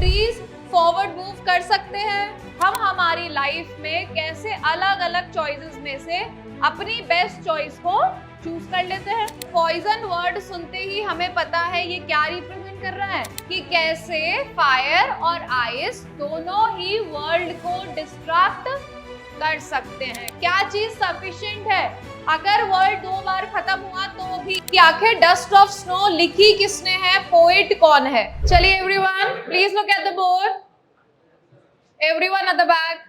Countries forward move कर सकते हैं। हम हमारी लाइफ में कैसे अलग अलग चॉइसेस में से अपनी बेस्ट चॉइस को चूज कर लेते हैं। पॉइजन वर्ड सुनते ही हमें पता है ये क्या रिप्रेजेंट कर रहा है, कि कैसे फायर और आइस दोनों ही वर्ल्ड को डिस्ट्रैक्ट कर सकते हैं। क्या चीज सफिशिएंट है? अगर वर्ल्ड 2 बार खत्म हुआ तो भी। कि आखिर डस्ट ऑफ स्नो लिखी किसने है, पोएट कौन है? चलिए everyone please look at the board, everyone at the back.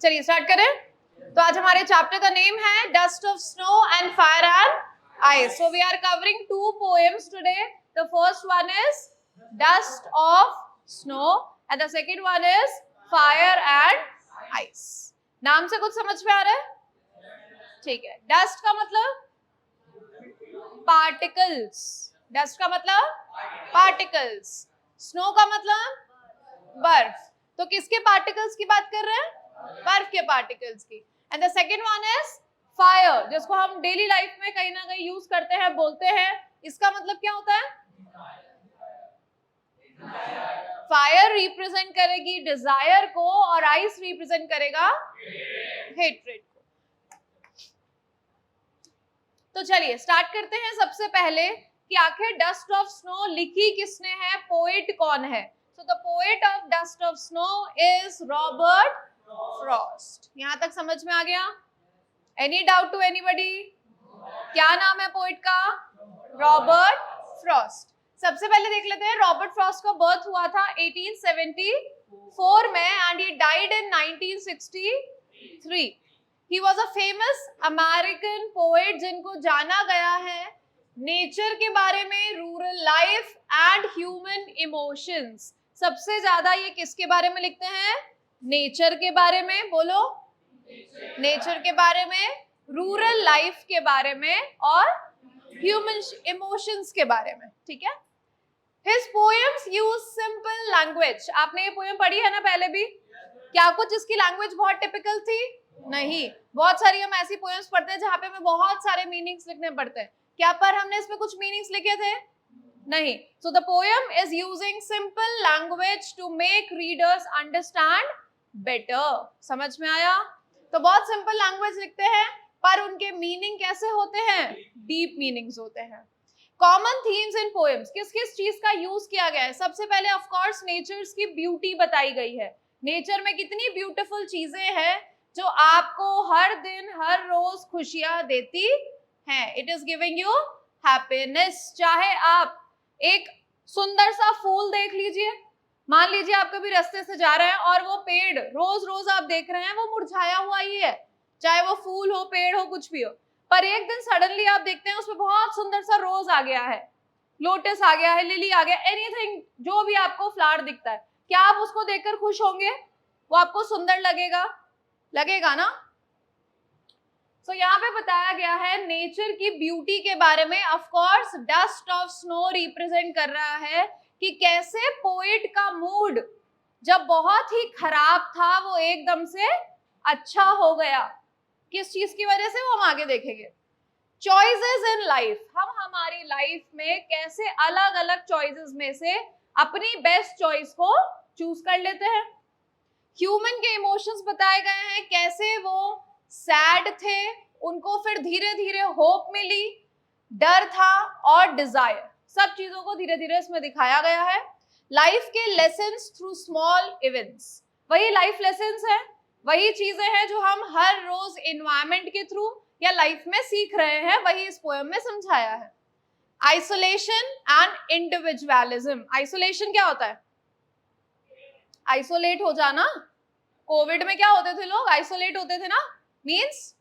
चलिए स्टार्ट करें। तो आज हमारे चैप्टर का नेम है dust of snow and fire and ice. So we are covering 2 poems today. The first one is dust of snow and the second one is fire and ice. नाम से कुछ समझ में आ रहा है? ठीक है। डस्ट का मतलब पार्टिकल्स, डस्ट का मतलब पार्टिकल्स, स्नो का मतलब बर्फ। तो किसके पार्टिकल्स की बात कर रहे हैं? बर्फ के पार्टिकल्स की। And the second one is fire, जिसको हम डेली लाइफ में कहीं ना कहीं यूज करते हैं, बोलते हैं। इसका मतलब क्या होता है? फायर रिप्रेजेंट करेगी डिजायर को और आइस रिप्रेजेंट करेगा हेट्रेड को। तो चलिए स्टार्ट करते हैं सबसे पहले कि आखिर डस्ट ऑफ स्नो लिखी किसने है, पोएट कौन है? So the poet of dust of snow is Robert Frost. यहां तक समझ में आ गया? Any doubt to anybody? क्या नाम है पोएट का? Robert Frost. सबसे पहले देख लेते हैं रॉबर्ट फ्रॉस्ट का बर्थ हुआ था 1874 में and he died in 1963। He was a famous American poet जिनको जाना गया है नेचर के बारे में, rural life and human emotions. सबसे ज्यादा ये किसके बारे में लिखते हैं? नेचर के बारे में। बोलो, नेचर के बारे में, रूरल लाइफ के बारे में और ह्यूमन इमोशंस के बारे में। ठीक है। His poems use simple language। आपने ये पोएम पढ़ी है ना पहले भी? क्या कुछ इसकी लैंग्वेज बहुत टिपिकल थी? नहीं। बहुत सारी हम ऐसी पोएम्स पढ़ते हैं जहां पे हमें बहुत सारे मीनिंग्स लिखने पड़ते हैं। क्या पर हमने इसमें कुछ मीनिंग्स लिखे थे? नहीं। So the poem is using simple language to make readers understand better. समझ में आया? तो बहुत सिंपल लैंग्वेज लिखते हैं पर उनके मीनिंग कैसे होते हैं? डीप मीनिंग्स होते हैं। कॉमन थीम्स इन पोएम्स, किस किस चीज का यूज किया गया है? सबसे पहले ऑफ कोर्स नेचर्स की ब्यूटी बताई गई है। नेचर में कितनी ब्यूटीफुल चीजें हैं जो आपको हर दिन हर रोज खुशियां देती हैं। It is giving you happiness. चाहे आप एक सुंदर सा फूल देख लीजिए, मान लीजिए आप कभी रास्ते से जा रहे हैं और वो पेड़ रोज रोज आप देख रहे हैं वो मुरझाया हुआ ही है, चाहे वो फूल हो, पेड़ हो, कुछ भी हो। पर एक दिन सडनली आप देखते हैं उसमें बहुत सुंदर सा रोज आ गया है, लोटस आ गया है, लिली आ गया, एनीथिंग जो भी आपको फ्लावर दिखता है, क्या आप उसको देखकर खुश होंगे? वो आपको सुंदर लगेगा? लगेगा ना? तो यहाँ पे बताया गया है नेचर की ब्यूटी के बारे में। Of course dust of snow represent कर रहा है कि कैसे पोएट का मूड जब बहुत ही खराब था वो एकदम से अच्छा हो गया। किस चीज की वजह से वो हम आगे देखेंगे। चॉइसेस इन लाइफ, हम हमारी लाइफ में कैसे अलग अलग चॉइसेस में से अपनी बेस्ट चॉइस को चूज कर लेते हैं। ह्यूमन के इमोशंस बताए गए हैं, कैसे वो सैड थे, उनको फिर धीरे धीरे होप मिली, डर था और डिजायर, सब चीजों को धीरे धीरे इसमें दिखाया गया है। लाइफ के लेसन्स थ्रू स्मॉल इवेंट्स, वही लाइफ लेसन्स है, वही चीजें हैं जो हम हर रोज एनवायरमेंट के थ्रू या लाइफ में सीख रहे हैं, वही इस पोएम में समझाया है। Isolation and individualism. आइसोलेशन क्या होता है? आइसोलेट हो जाना। कोविड में क्या होते थे लोग? आइसोलेट होते थे ना, मीन्स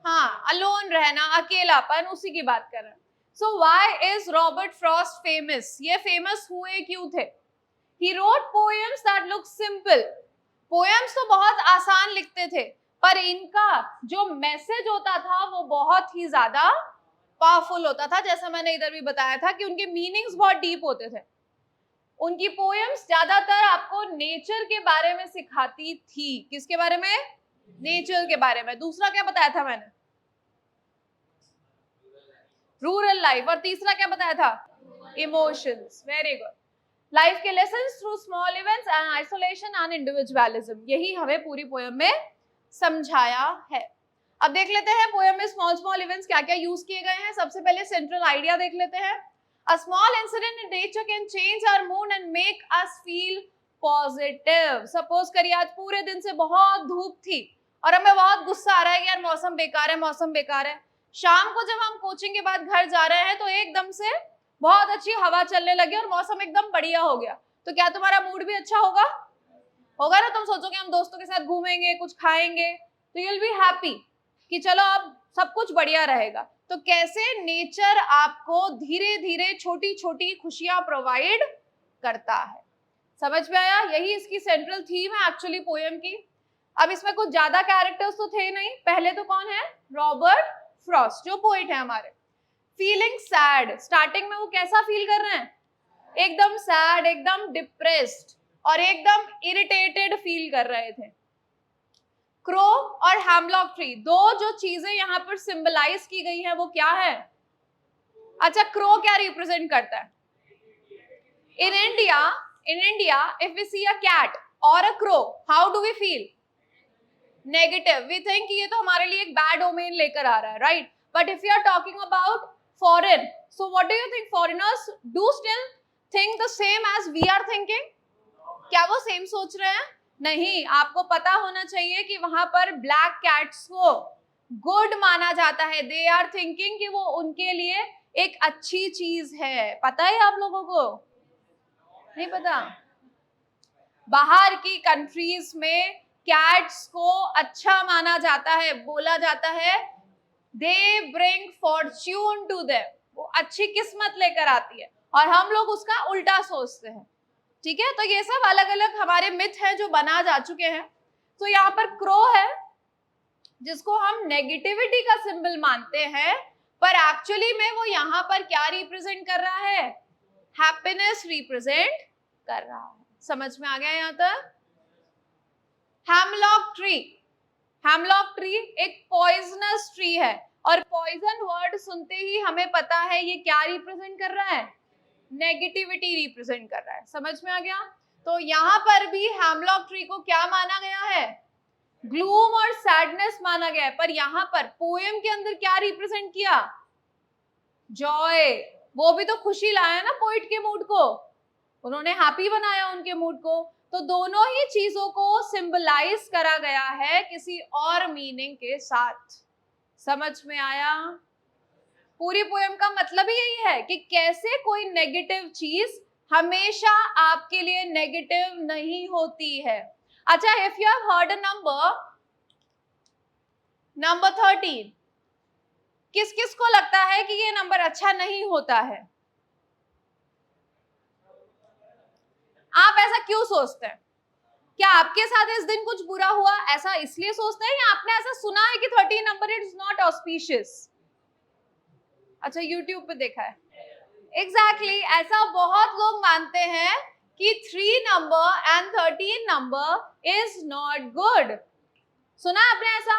हाँ अलोन रहना, अकेलापन, उसी की बात कर रहे हैं। So why is Robert Frost famous? ये फेमस हुए क्यों थे? He wrote poems that look simple. Poems तो बहुत आसान लिखते थे पर इनका जो मैसेज होता था वो बहुत ही ज्यादा पावरफुल होता था। जैसा मैंने इधर भी बताया था कि उनके मीनिंग्स बहुत डीप होते थे। उनकी पोएम्स ज्यादातर आपको नेचर के बारे में सिखाती थी। किसके बारे में? नेचर के बारे में। दूसरा क्या बताया था मैंने? Rural life. और तीसरा क्या बताया था? इमोशंस। Very good. लाइफ के lessons through small events and isolation and individualism, यही हमें पूरी पोएम में समझाया है। अब देख लेते हैं पोएम में स्मॉल स्मॉल इवेंट्स क्या क्या यूज किए गए हैं। सबसे पहले सेंट्रल आइडिया देख लेते हैं। A small incident in nature can change our mood and make us feel positive. Suppose करिए आज पूरे दिन से बहुत धूप थी और हमें बहुत गुस्सा आ रहा है कि यार मौसम बेकार है, मौसम बेकार है। शाम को जब हम कोचिंग के बाद घर जा रहे हैं तो एकदम से बहुत अच्छी हवा चलने लगी और मौसम एकदम बढ़िया हो गया, तो क्या तुम्हारा मूड भी अच्छा होगा? होगा ना। तुम सोचोगे हम दोस्तों के साथ घूमेंगे, कुछ खाएंगे, तो यू विल बी हैप्पी कि चलो अब सब कुछ बढ़िया रहेगा। तो कैसे नेचर आपको धीरे धीरे छोटी छोटी खुशियां प्रोवाइड करता है। समझ में आया? यही इसकी सेंट्रल थीम है एक्चुअली पोएम की। अब इसमें कुछ ज्यादा कैरेक्टर्स तो थे नहीं। पहले तो कौन है? रॉबर्ट फ्रॉस्ट जो पोइट है हमारे। फीलिंग सैड, स्टार्टिंग में वो कैसा फील कर रहे हैं? एकदम सैड, एकदम डिप्रेस्ड और एकदम इरिटेटेड फील कर रहे थे। क्रो और हैमलॉक ट्री, दो जो चीजें यहाँ पर सिंबलाइज की गई हैं वो क्या है? अच्छा, क्रो क्या रिप्रेजेंट करता है? In India if we see a cat और a crow, how do we feel? Negative. We think ये तो हमारे लिए एक बैड ओमेन लेकर आ रहा है, right? But if you are talking about foreign, so what do you think? Foreigners do still think the same as we are thinking? क्या वो सेम सोच रहे हैं? नहीं। आपको पता होना चाहिए कि वहां पर ब्लैक कैट्स को गुड माना जाता है। दे आर थिंकिंग कि वो उनके लिए एक अच्छी चीज है। पता है आप लोगों को? नहीं पता? बाहर की कंट्रीज में कैट्स को अच्छा माना जाता है, बोला जाता है they bring fortune to them, वो अच्छी किस्मत लेकर आती है, और हम लोग उसका उल्टा सोचते हैं। ठीक है, तो ये सब अलग अलग हमारे मिथ हैं जो बना जा चुके हैं। तो यहाँ पर क्रो है जिसको हम नेगेटिविटी का सिंबल मानते हैं, पर एक्चुअली में वो यहाँ पर क्या रिप्रेजेंट कर रहा है? हैप्पीनेस रिप्रेजेंट कर रहा है। समझ में आ गया यहाँ तक? हैमलॉक ट्री, हैमलॉक ट्री एक पॉइजनस ट्री है, और पॉइजन वर्ड सुनते ही हमें पता है ये क्या रिप्रेजेंट कर रहा है? नेगेटिविटी रिप्रेजेंट कर रहा है। समझ में आ गया? तो यहाँ पर भी हैमलॉक ट्री को क्या माना गया है? ग्लूम और सैडनेस माना गया है। पर यहाँ पर पोएम के अंदर क्या रिप्रेजेंट किया? जॉय। वो भी तो खुशी लाया ना पोइट के मूड को, उन्होंने हैप्पी बनाया उनके मूड को। तो दोनों ही चीजों को सिंबलाइज करा गया है किसी और मीनिंग के साथ। समझ में आया? पूरी पोएम का मतलब ही यही है कि कैसे कोई नेगेटिव चीज हमेशा आपके लिए नेगेटिव नहीं होती है। अच्छा, if you have heard a number 13, किस किस को लगता है कि ये नंबर अच्छा नहीं होता है? आप ऐसा क्यों सोचते हैं? क्या आपके साथ इस दिन कुछ बुरा हुआ, ऐसा इसलिए सोचते हैं, या आपने ऐसा सुना है कि 13 नंबर इज नॉट ऑस्पिशियस? अच्छा, YouTube पे देखा है। एग्जैक्टली ऐसा बहुत लोग मानते हैं कि 3 number and 13 number is not good. सुना आपने ऐसा?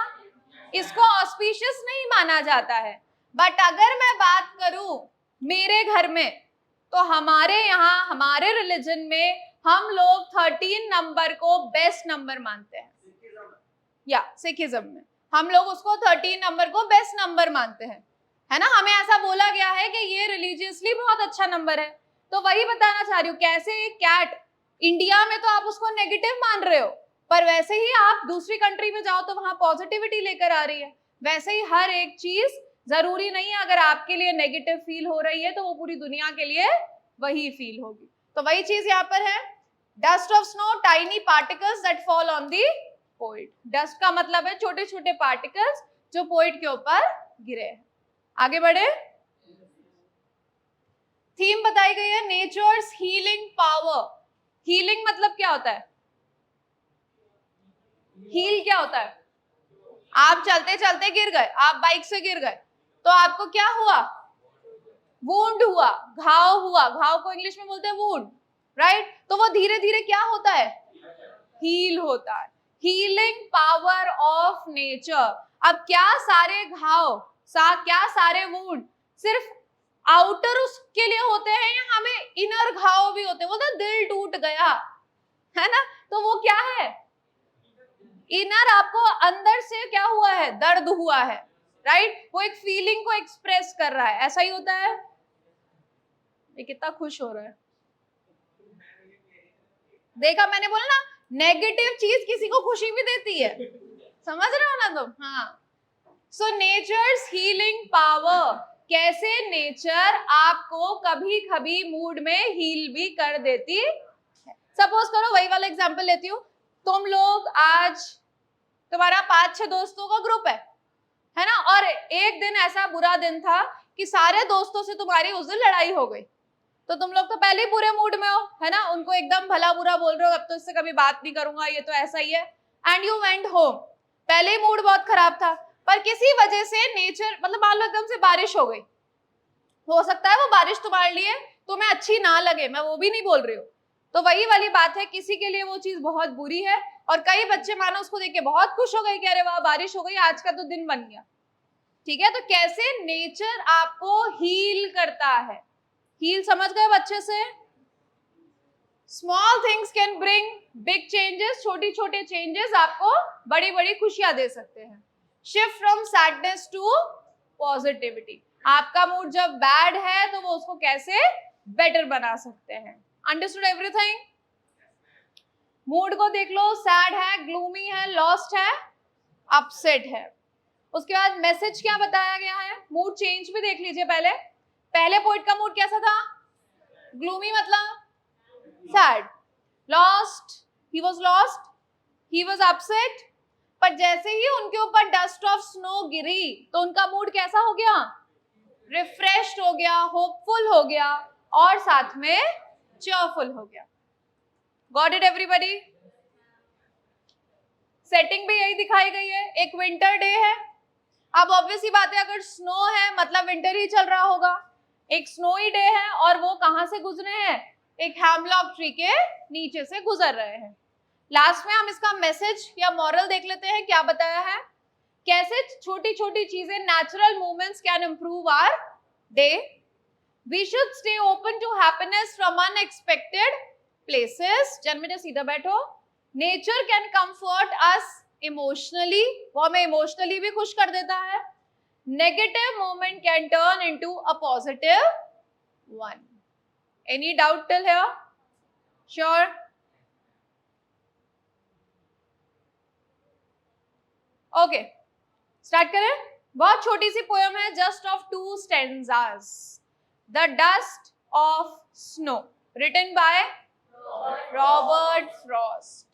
इसको ऑस्पिशियस नहीं माना जाता है। बट अगर मैं बात करूं मेरे घर में, तो हमारे यहाँ हमारे रिलीजन में हम लोग 13 नंबर को बेस्ट नंबर मानते हैं। या सिखिज्म में हम लोग उसको 13 नंबर को बेस्ट नंबर मानते हैं, है ना? हमें ऐसा बोला गया है कि ये रिलीजियसली बहुत अच्छा नंबर है। तो वही बताना चाह रही हूँ, कैसे एक कैट इंडिया में तो आप उसको नेगेटिव मान रहे हो, पर वैसे ही आप दूसरी कंट्री में जाओ तो वहां पॉजिटिविटी लेकर आ रही है। वैसे ही हर एक चीज जरूरी नहीं है अगर आपके लिए नेगेटिव फील हो रही है तो वो पूरी दुनिया के लिए वही फील होगी। तो वही चीज यहाँ पर है, dust of snow tiny particles that fall on the poet. Dust का मतलब है छोटे छोटे पार्टिकल्स जो पोइट के ऊपर गिरे हैं। आगे बढ़े, थीम बताई गई है नेचर्स हीलिंग पावर। हीलिंग मतलब क्या होता है? हील क्या होता है? आप चलते चलते गिर गए, आप बाइक से गिर गए, तो आपको क्या हुआ? वुंड हुआ, घाव हुआ। घाव को इंग्लिश में बोलते हैं वुंड, राइट? तो वो धीरे धीरे क्या होता है? हील होता है। Healing power of nature. अब क्या सारे घाव क्या सारे वुंड सिर्फ आउटर उसके लिए होते हैं या हमें इनर घाव भी होते हैं, वो तो दिल टूट गया है ना, तो वो क्या है, इनर, आपको अंदर से क्या हुआ है, दर्द हुआ है, राइट, वो एक फीलिंग को एक्सप्रेस कर रहा है, ऐसा ही होता है। ये कितना खुश हो रहा है, देखा मैंने बोला ना, नेगेटिव चीज किसी को खुशी भी देती है, समझ रहे हो ना तुम। हाँ, सो नेचर्स हीलिंग पावर, कैसे नेचर आपको कभी कभी मूड में हील भी कर देती है। सपोज करो, वही वाला एग्जांपल लेती हूँ, तुम लोग आज, तुम्हारा 5-6 दोस्तों का ग्रुप है ना, और एक दिन ऐसा बुरा दिन था कि सारे दोस्तों से तुम्हारी उस दिन लड़ाई हो गई, तो तुम लोग तो पहले ही पूरे मूड में हो, है ना, उनको एकदम भला बुरा बोल रहे हो, अब तो इससे कभी बात नहीं करूंगा, ये तो ऐसा ही है, एंड यू वेंट होम, पहले ही मूड बहुत खराब था, पर किसी वजह से नेचर, मतलब मान लो एकदम से बारिश हो गई, हो सकता है वो बारिश तुम्हारे लिए तुम्हें अच्छी ना लगे, मैं वो भी नहीं बोल रही हूँ, तो वही वाली बात है, किसी के लिए वो चीज बहुत बुरी है, और कई बच्चे मानो उसको देख के बहुत खुश हो गए कि अरे वाह बारिश हो गई, आज का तो दिन बन गया, ठीक है। तो कैसे नेचर आपको हील करता है, हील समझ गए बच्चे से। Small things can bring big changes, छोटी छोटे चेंजेस आपको बड़ी बड़ी खुशियां दे सकते हैं। Shift from sadness to positivity, आपका मूड जब बैड है तो वो उसको कैसे बेटर बना सकते हैं। Understood everything. मूड को देख लो, सैड है, ग्लूमी है, लॉस्ट है, अपसेट है। उसके बाद मैसेज क्या बताया गया है, मूड चेंज भी देख लीजिए। पहले पोइट का मूड कैसा था, ग्लूमी मतलब sad, lost, he was upset, पर जैसे ही उनके ऊपर डस्ट ऑफ स्नो गिरी तो उनका मूड कैसा हो गया, रिफ्रेश्ड हो गया, होपफुल हो गया, और साथ में चेयरफुल हो गया। Got it everybody. सेटिंग भी यही दिखाई गई है, एक विंटर डे है, अब ऑब्वियस ही बात है, अगर स्नो है मतलब विंटर ही चल रहा होगा, एक स्नोई डे है, और वो कहां से गुजरे हैं, एक हैमलॉक ट्री के नीचे से गुजर रहे हैं। लास्ट में हम इसका मैसेज या मॉरल देख लेते हैं, क्या बताया है, कैसे छोटी छोटी चीजें, natural movements can improve our day. We should stay open to happiness from unexpected places, जन्म में सीधा बैठो। Nature can comfort us emotionally, वो हमें इमोशनली भी खुश कर देता है। Negative moment can turn into a positive one. Any doubt till here? Sure? Okay, start करें। बहुत छोटी सी पोएम है, just of 2 stanzas. The dust of snow, written by Robert Frost.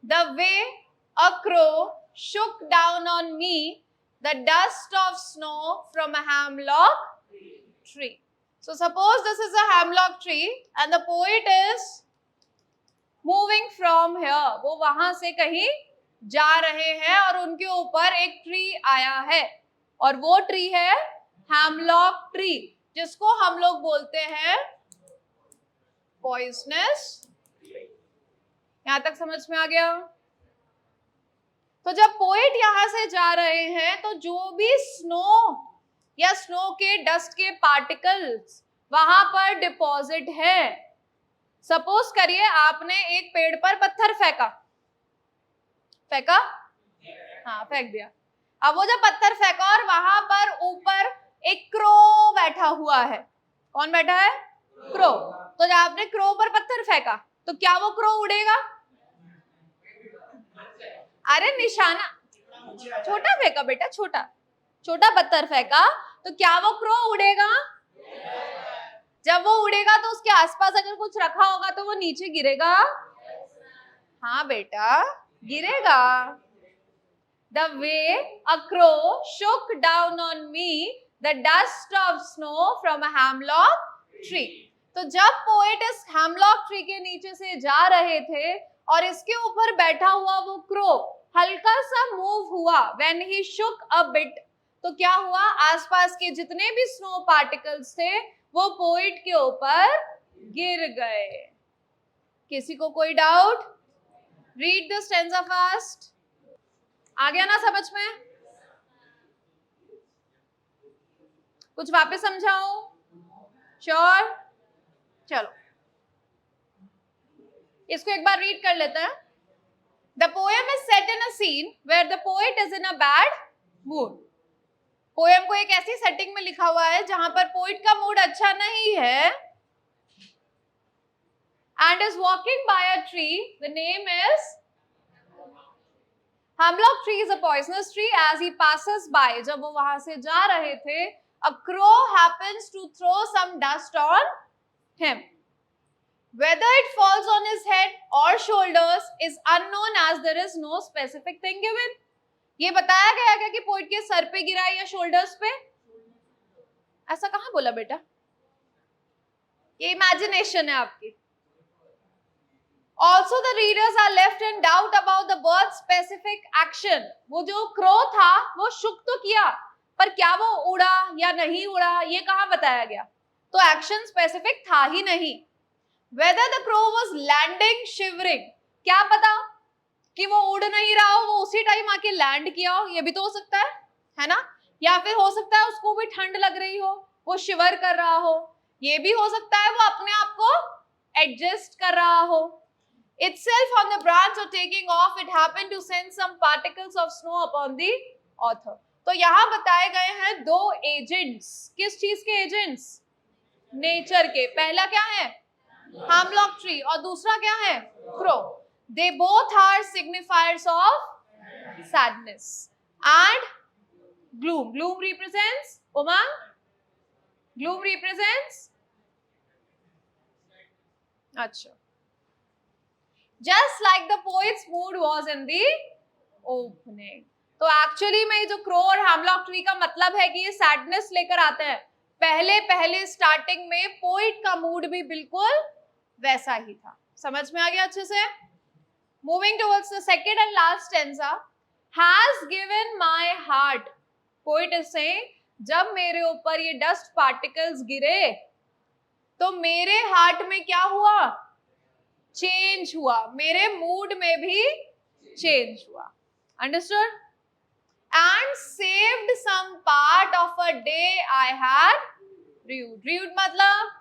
The way a crow shook down on me the dust of snow from a hemlock tree. So suppose this is a hemlock tree and the poet is moving from here. वो वहां से कहीं जा रहे हैं और उनके ऊपर एक ट्री आया है, और वो ट्री है हैमलॉक ट्री, जिसको हम लोग बोलते हैं पॉइजनस। यहां तक समझ में आ गया? तो जब पोएट यहां से जा रहे हैं तो जो भी स्नो या स्नो के डस्ट के पार्टिकल्स वहां पर डिपॉजिट है, सपोज करिए आपने एक पेड़ पर पत्थर फेंका, हाँ फेंक दिया। अब वो जब पत्थर फेंका और वहां पर ऊपर एक क्रो बैठा हुआ है, कौन बैठा है, क्रो। तो जब आपने क्रो पर पत्थर फेंका तो क्या वो क्रो उड़ेगा? अरे निशाना छोटा फेंका बेटा, छोटा पत्थर फेंका तो क्या वो क्रो उड़ेगा? जब वो उड़ेगा तो उसके आसपास अगर कुछ रखा होगा तो वो नीचे गिरेगा। हाँ बेटा गिरेगा। The way a crow shook down on me the dust of snow from a hemlock tree. तो जब पोएट इस हैमलॉक ट्री के नीचे से जा रहे थे और इसके ऊपर बैठा हुआ वो क्रो हल्का सा मूव हुआ, when he shook a bit, तो क्या हुआ, आसपास के जितने भी स्नो पार्टिकल्स थे वो पोएट के ऊपर गिर गए। किसी को कोई doubt? Read the stanza fast. आ गया ना समझ में? कुछ वापस समझाओ। श्योर? चलो इसको एक बार रीड कर लेते हैं. The poem is set in a scene where the poet is in a bad mood. Poem को एक ऐसी सेटिंग में लिखा हुआ है जहां पर पोइट का मूड अच्छा नहीं है. And is walking by a tree. The name is Hemlock tree is a poisonous tree. As he passes by, जब वो वहां से जा रहे थे, a crow happens to throw some dust on him. Whether it falls on his head or shoulders is unknown as there is no specific thing given. ये बताया गया क्या कि पोइट के सर पे गिरा या शोल्डर्स पे? ऐसा कहाँ बोला बेटा? ये इमेजिनेशन है आपकी. Also the readers are left in doubt about the bird's specific action. वो जो क्रो था वो शुक तो किया, पर क्या वो उड़ा या नहीं उड़ा ये कहाँ बताया गया? तो एक्शन स्पेसिफिक था ही नहीं. Whether the crow was landing shivering, क्या पता कि वो उड़ नहीं रहा हो, वो उसी टाइम आके लैंड किया हो, ये भी तो हो सकता है ना? या फिर हो सकता है उसको भी ठंड लग रही हो, वो शिवर कर रहा हो, ये भी हो सकता है वो अपने आप को एडजस्ट कर रहा हो. Itself on the branch or taking off, it happened to send some particles of snow upon the author. तो यहाँ बताए गए हैं दो एजेंट्स. किस चीज के एजेंट्स? नेचर के. पहला क्या है? Hemlock tree. और दूसरा क्या है? Crow. They both are signifiers of sadness and gloom. Gloom represents Umang. Gloom represents अच्छा. Just like the poet's mood was in the opening. तो एक्चुअली में जो क्रो और हैमलॉक ट्री का मतलब है कि ये सैडनेस लेकर आते हैं. पहले स्टार्टिंग में पोइट का मूड भी बिल्कुल वैसा ही था. समझ में आ गया अच्छे से? Moving towards the second and last stanza, has given my heart. Poet is saying, जब मेरे ऊपर ये डस्ट पार्टिकल्स गिरे तो मेरे हार्ट में क्या हुआ? चेंज हुआ. मेरे मूड में भी चेंज हुआ. Understood? And saved some part of a day I had rued. Rued मतलब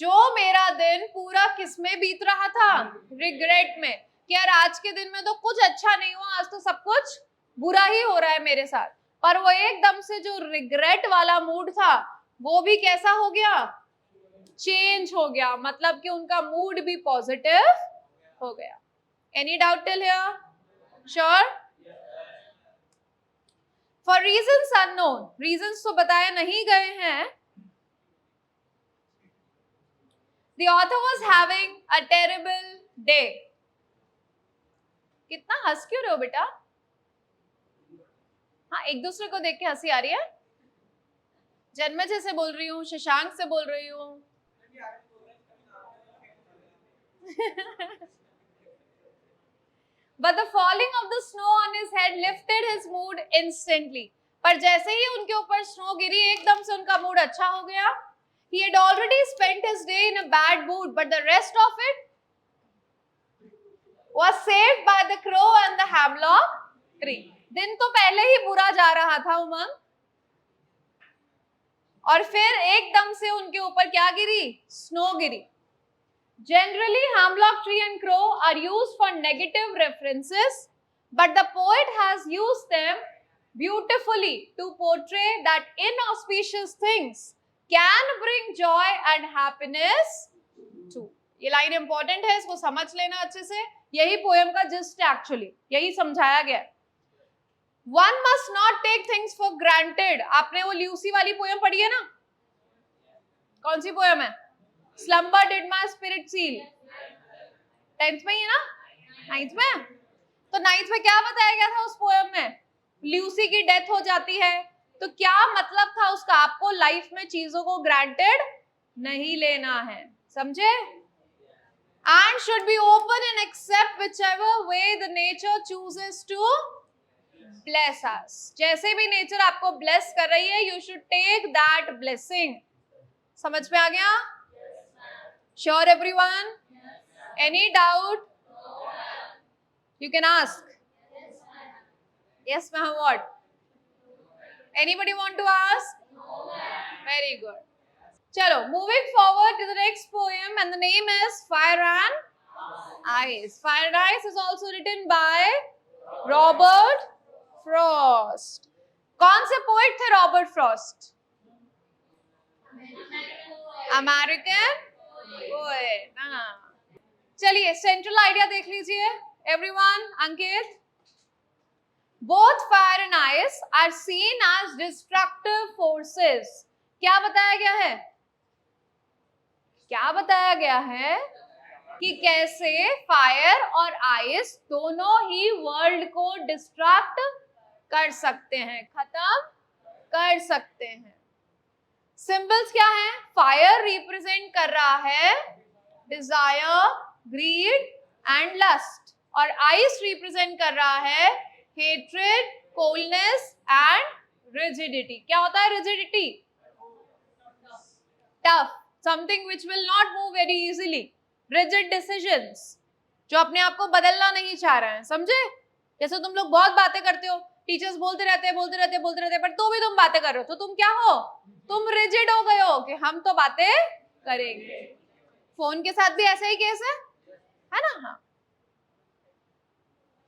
जो मेरा दिन पूरा किस में बीत रहा था? रिग्रेट में. कि यार आज के दिन में तो कुछ अच्छा नहीं हुआ, आज तो सब कुछ बुरा ही हो रहा है मेरे साथ. पर वो एकदम से जो रिग्रेट वाला मूड था वो भी कैसा हो गया? चेंज हो गया. मतलब कि उनका मूड भी पॉजिटिव हो गया. Any doubt till here? Sure? For reasons unknown. Reasons तो बताए नहीं गए हैं. The author was having a terrible day. कितना हंस क्यों रहे हो बेटा? हाँ, एक दूसरे को देख के हंसी आ रही है. जन्मजय से बोल रही हूँ, शशांक से बोल रही हूँ. But the falling of the snow on his head lifted his mood instantly. पर जैसे ही उनके ऊपर स्नो गिरी एकदम से उनका मूड अच्छा हो गया. He had already spent his day in a bad mood, but the rest of it was saved by the crow and the hemlock tree. दिन तो पहले ही बुरा जा रहा था उमंग, और फिर एकदम से उनके ऊपर क्या गिरी? Snow Giri. Generally, hemlock tree and crow are used for negative references, but the poet has used them beautifully to portray that inauspicious things can bring joy and happiness too. ये लाइन इंपॉर्टेंट है, इसको समझ लेना अच्छे से. यही poem का gist है एक्चुअली, यही समझाया गया. One must not take things for granted. आपने वो ल्यूसी वाली पोएम पढ़ी है ना? कौन सी पोएम है? Slumber did my spirit seal. 10th में ही है ना? 9th में? तो 9th में क्या बताया गया था उस पोएम में? ल्यूसी की डेथ हो जाती है. तो क्या मतलब था उसका? आपको लाइफ में चीजों को ग्रांटेड नहीं लेना है. समझे? And should be open and accept whichever way the nature chooses to bless us. जैसे भी नेचर आपको ब्लेस कर रही है, you should take that blessing. समझ में आ गया? Sure everyone? Any doubt? You can ask. Yes ma'am. What? Anybody want to ask? Very good. चलो, moving forward to the next poem, and the name is Fire and Ice. Fire and Ice is also written by Robert Frost. कौन से poet थे Robert Frost? American poet. चलिए, central idea देख लीजिए everyone. Ankit, both fire and ice are seen as destructive forces. क्या बताया गया है? क्या बताया गया है कि कैसे फायर और आइस दोनों ही वर्ल्ड को डिस्ट्रक्ट कर सकते हैं, खत्म कर सकते हैं. सिंबल्स क्या हैं? फायर रिप्रेजेंट कर रहा है डिजायर, ग्रीड एंड लस्ट, और आइस रिप्रेजेंट कर रहा है हेट्रेड, कोल्डनेस एंड रिजिडिटी. क्या होता है rigidity? Tough, something which will not move very easily. Rigid decisions, जो अपने आप को बदलना नहीं चाह रहे हैं. समझे? जैसे तुम लोग बहुत बातें करते हो, टीचर्स बोलते रहते हैं, पर तो भी तुम बातें कर रहे हो, तो तुम क्या हो? तुम रिजिड हो गए हो कि हम तो बातें करेंगे. फोन के साथ भी ऐसा ही केस है ना? हाँ.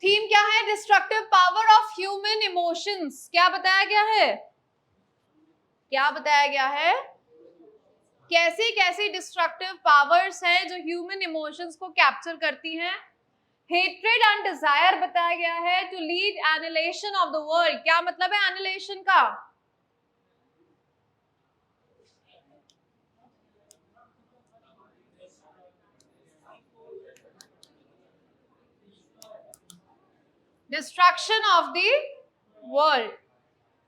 थीम क्या है? Destructive power of human emotions. क्या बताया गया है? क्या बताया गया है? कैसी कैसी डिस्ट्रक्टिव पावर्स हैं जो ह्यूमन इमोशंस को कैप्चर करती हैं. हेट्रेड एंड डिजायर बताया गया है to lead annihilation of the world. क्या मतलब है एनिहिलेशन का? Destruction of the world,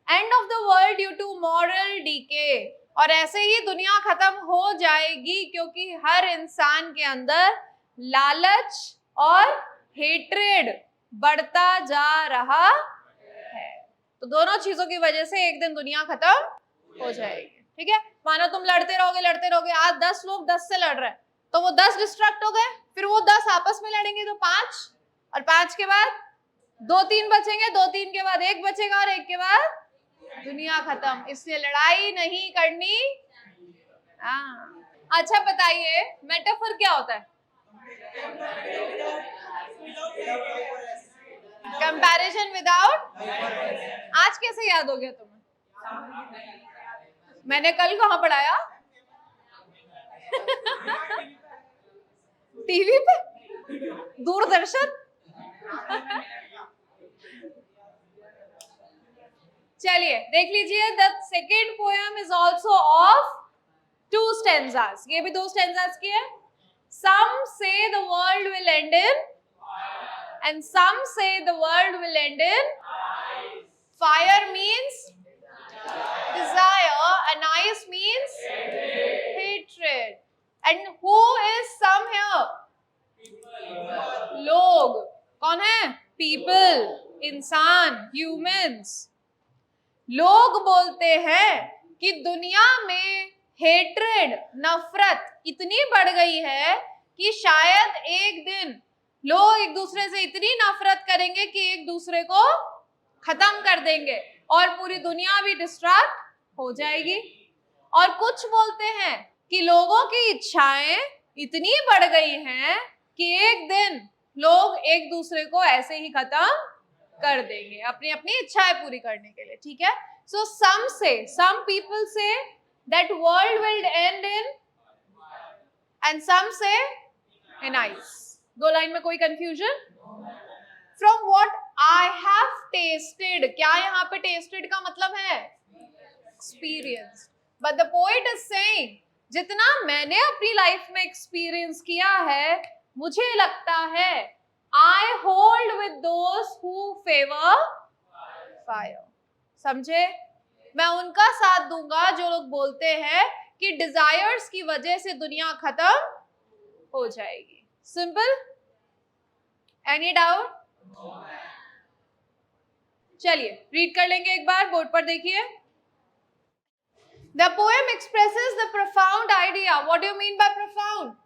end of the world due to moral decay. और ऐसे ही दुनिया खत्म हो जाएगी क्योंकि हर इंसान के अंदर लालच और हेट्रेड बढ़ता जा रहा है. तो दोनों चीजों की वजह से एक दिन दुनिया खत्म हो जाएगी. ठीक है? मानो तुम लड़ते रहोगे, आज 10 लोग 10 से लड़ रहे हैं, तो वो 10 डिस्ट्रक्ट हो गए, फिर वो 10 आपस में लड़ेंगे तो 5, और 5 के बाद 2-3 बचेंगे, 2-3 के बाद 1 बचेगा, और 1 के बाद दुनिया खत्म. इसलिए लड़ाई नहीं करनी. अच्छा बताइए, मेटाफर क्या होता है? Comparison without. आज कैसे याद हो गया तुम्हें? मैंने कल कहाँ पढ़ाया? टीवी पे, दूरदर्शन. चलिए देख लीजिए. The second poem is also of 2 stanzas. ये भी 2 स्टेंजास की है. Some say the world will end in, and some say the world will end in. Fire means desire, and ice means hatred. And who is some here? लोग. कौन है? People, इंसान, humans. लोग बोलते हैं कि दुनिया में हेट्रेड, नफरत इतनी बढ़ गई है कि शायद एक दिन लोग एक दूसरे से इतनी नफरत करेंगे कि एक दूसरे को खत्म कर देंगे और पूरी दुनिया भी डिस्ट्रैक्ट हो जाएगी. और कुछ बोलते हैं कि लोगों की इच्छाएं इतनी बढ़ गई हैं कि एक दिन लोग एक दूसरे को ऐसे ही खत्म कर देंगे अपनी अपनी इच्छाएं पूरी करने के लिए. ठीक है? So some people say that world will end in, and some say in ice. 2 line में कोई confusion? From what I have tasted. क्या यहाँ पे tasted का मतलब है? Experience. But the poet is saying, जितना मैंने अपनी लाइफ में एक्सपीरियंस किया है, मुझे लगता है I hold with those who favor fire. समझे? मैं उनका साथ दूंगा जो लोग बोलते हैं कि डिजायर्स की वजह से दुनिया खत्म हो जाएगी. सिंपल? Any doubt? चलिए रीड कर लेंगे एक बार. बोर्ड पर देखिए. The poem expresses the profound idea. What do you mean by profound?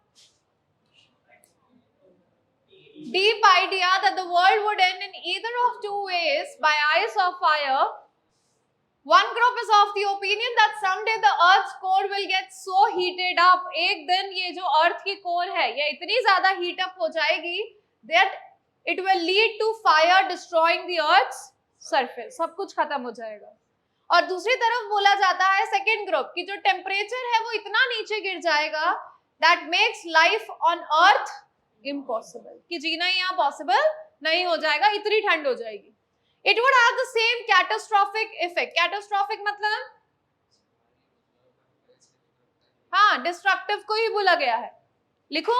Deep idea that the world would end in either of 2 ways, by ice or fire, One group is of the opinion that someday the Earth's core will get so heated up. एक दिन ये जो अर्थ की core है ये इतनी ज्यादा heat up हो जाएगी that it will lead to fire destroying the Earth's surface. सब कुछ खत्म हो जाएगा. और दूसरी तरफ बोला जाता है सेकेंड ग्रुप की जो टेम्परेचर है वो इतना नीचे गिर जाएगा that makes life on Earth impossible. कि जीना यहाँ पॉसिबल नहीं हो जाएगा, इतनी ठंड हो जाएगी. It would have the same catastrophic effect. Catastrophic मतलब हाँ destructive को ही बोला गया है. लिखो.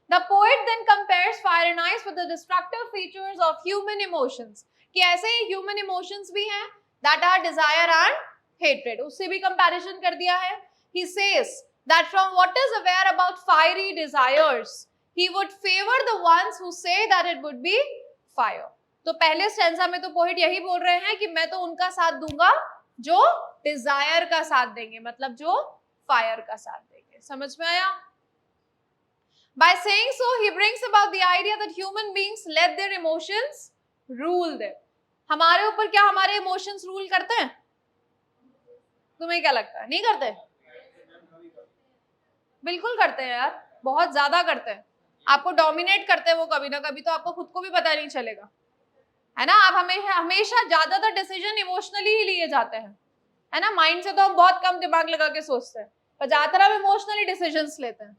The poet then compares fire and ice with the destructive features of human emotions. कि ऐसे ही human emotions भी हैं that are desire and hatred. उससे भी comparison कर दिया है. He says that from what is aware about fiery desires, he would favor the ones who say that it would be fire. तो पहले स्टैंजा में तो पोएट यही बोल रहे हैं कि मैं तो उनका साथ दूंगा जो डिजायर का साथ देंगे, मतलब जो फायर का साथ देंगे. समझ में आया? By saying so, he brings about the idea that human beings let their emotions rule them. हमारे ऊपर क्या हमारे इमोशंस रूल करते हैं? तुम्हें क्या लगता है? नहीं करते? बिल्कुल करते हैं यार, बहुत ज्यादा करते हैं. आपको डोमिनेट करते हैं वो कभी ना कभी, तो आपको खुद को भी पता नहीं चलेगा, है ना. आप हमेशा ज्यादातर डिसीजन इमोशनली ही लिए जाते हैं, है ना. माइंड से तो हम बहुत कम दिमाग लगा के सोचते हैं, पर ज्यादातर हम इमोशनली डिसीजंस लेते हैं.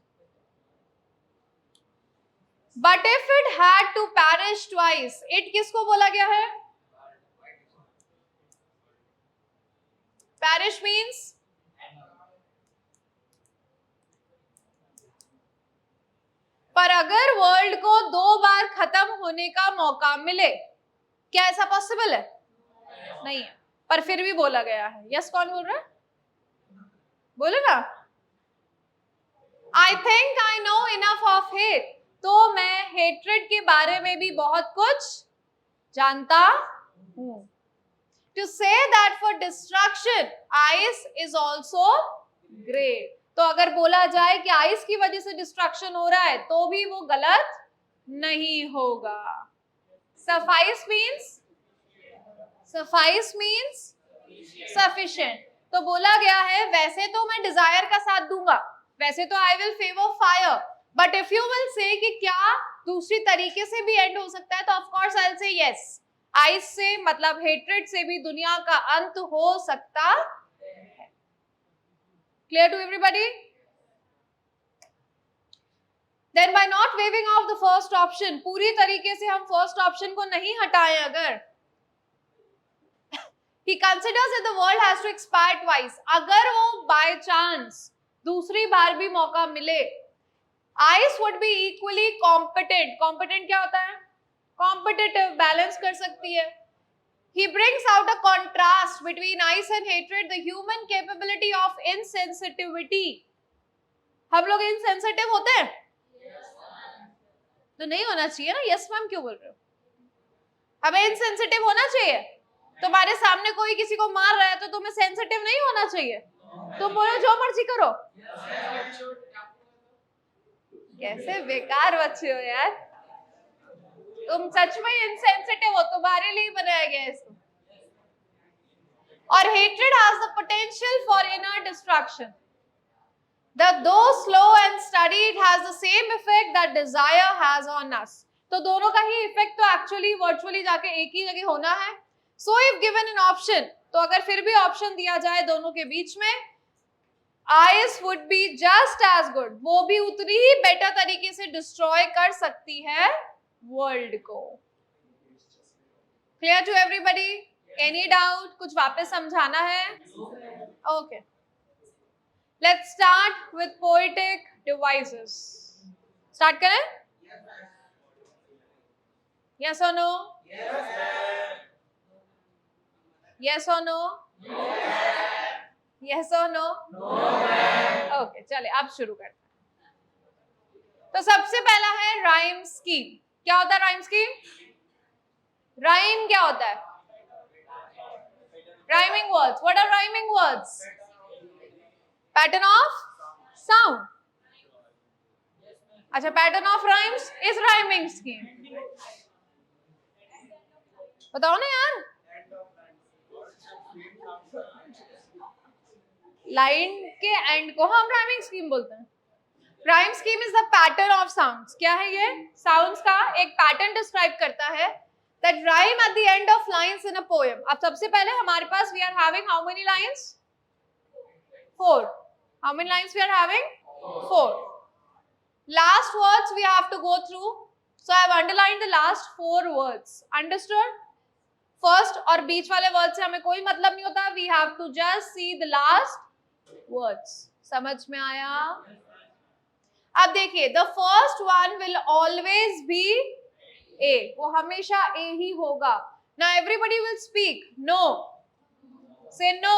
But if it had to perish twice, it किसको बोला गया है? पैरिश मीन्स पर अगर वर्ल्ड को 2 बार खत्म होने का मौका मिले, क्या ऐसा पॉसिबल है? नहीं है, पर फिर भी बोला गया है. यस, कौन बोल रहा है? बोले ना. I think I know enough of hate. तो मैं हेट्रेड के बारे में भी बहुत कुछ जानता हूं. To say that for destruction ice is also great. तो अगर बोला जाए कि आइस की वजह से डिस्ट्रक्शन हो रहा है तो भी वो गलत नहीं होगा. Suffice means sufficient. तो बोला गया है वैसे तो मैं डिजायर का साथ दूंगा, वैसे तो I will favour fire, but if you will say कि क्या दूसरी तरीके से भी एंड हो सकता है, तो of course I will say yes. Ice से मतलब हेट्रेड से भी दुनिया का अंत हो सकता है. Clear to everybody? Then by not waiving off the first option, पूरी तरीके से हम फर्स्ट ऑप्शन को नहीं हटाएं अगर, he considers that the world has to expire twice. अगर वो by chance दूसरी बार भी मौका मिले, ice would be equally competent. Competent क्या होता है? Competitive, balance कर सकती है. He brings out a contrast between ice and hatred, the human capability of insensitivity. हम लोग insensitive होते हैं? तो नहीं होना चाहिए ना. यस मैम क्यों बोल रहे हो? हमें इनसेंसिटिव होना चाहिए. तुम्हारे सामने कोई किसी को मार रहा है तो तुम्हें सेंसिटिव नहीं होना चाहिए. तुम बोलो जो मर्जी करो. कैसे बेकार बच्चे हो यार. तुम सच में इनसेंसिटिव हो, तुम्हारे लिए बनाया गया है इसको. और hatred has the potential for inner destruction. That though slow and steady, it has the same effect that desire has on us. तो दोनों का ही इफेक्ट तो एक्चुअली वर्चुअली जाके एक ही जगह होना है. So if given an option, तो अगर फिर भी ऑप्शन दिया जाए दोनों के बीच में, ice would be just as good. वो भी उतनी ही बेटर तरीके से डिस्ट्रॉय कर सकती है वर्ल्ड को. Clear to everybody? Any doubt? कुछ वापस समझाना है? Okay. Let's start with poetic devices. Start करें? Yes or no? Yes or no? Yes or no? Okay, चले अब शुरू करते हैं. तो सबसे पहला है राइम स्कीम. क्या होता है राइम स्कीम? राइम क्या होता है? Rhyming words. What are rhyming words? Pattern of sound. अच्छा, pattern of rhymes is rhyming scheme. बताओ ना यार. लाइन के एंड को हम राइमिंग स्कीम बोलते हैं. Rhyme scheme is the pattern of sounds. क्या है ये? साउंड्स का एक पैटर्न डिस्क्राइब करता है that rhyme at the end of lines in a poem. अब सबसे पहले हमारे पास we are having how many lines? 4. How many lines we are having? 4. Last words we have to go through. So I have underlined the last 4 words. Understood? First और बीच वाले word से हमें कोई मतलब नहीं होता. We have to just see the last words. समझ में आया? अब देखिए, the first one will always be A. वो हमेशा A ही होगा. Now everybody will speak. No. Say no.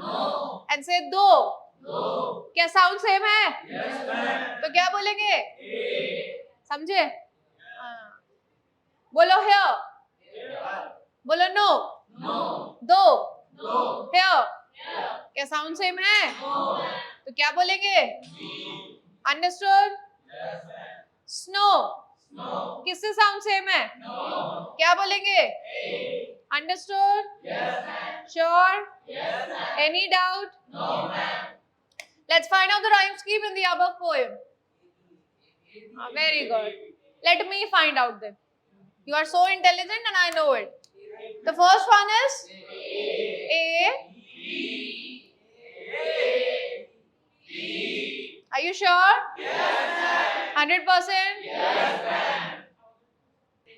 No. And say do. No. क्या साउंड सेम है? Yes, ma'am. तो क्या बोलेंगे? A. समझे? बोलो here. Here. बोलो no. No. Do. No. Here. Here. क्या साउंड सेम है? No. तो क्या बोलेंगे? B. Understood? Yes, ma'am. Snow. No. किससे साउंड सेम है? No. क्या बोलेंगे? A. Understood? Yes, ma'am. Sure? Yes, ma'am. Any doubt? No, ma'am. Let's find out the rhyme scheme in the above poem. Very good. Let me find out then. You are so intelligent and I know it. The first one is A. Are you sure? Yes, ma'am. 100%? Yes, ma'am.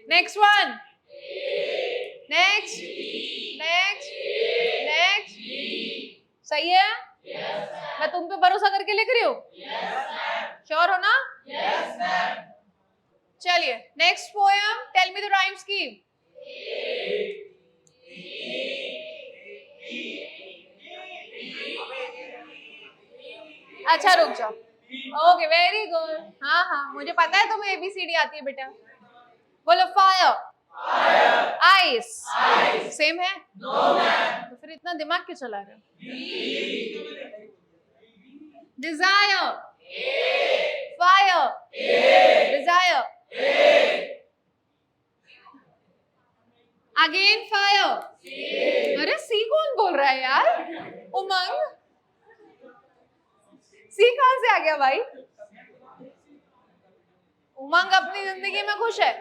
Next one. Next. Next. Next. सही है? Yes, ma'am. मैं तुम पे भरोसा करके लिख रही हूँ? Yes, ma'am. Sure हो ना? Yes, ma'am. चलिए, next poem. Tell me the rhyme scheme. अच्छा रुक जाओ. Okay, very good. हाँ हाँ, मुझे पता है तुम्हें ABCD आती है बेटा. बोलो fire. Fire. Ice. Ice. Same है? No ma'am. तो फिर इतना दिमाग क्यों चला रहे हो? Desire. Fire. Desire. Again fire. अरे सी कौन बोल रहा है यार? उमंग. सी कहां से आ गया भाई? उमंग अपनी जिंदगी में खुश है.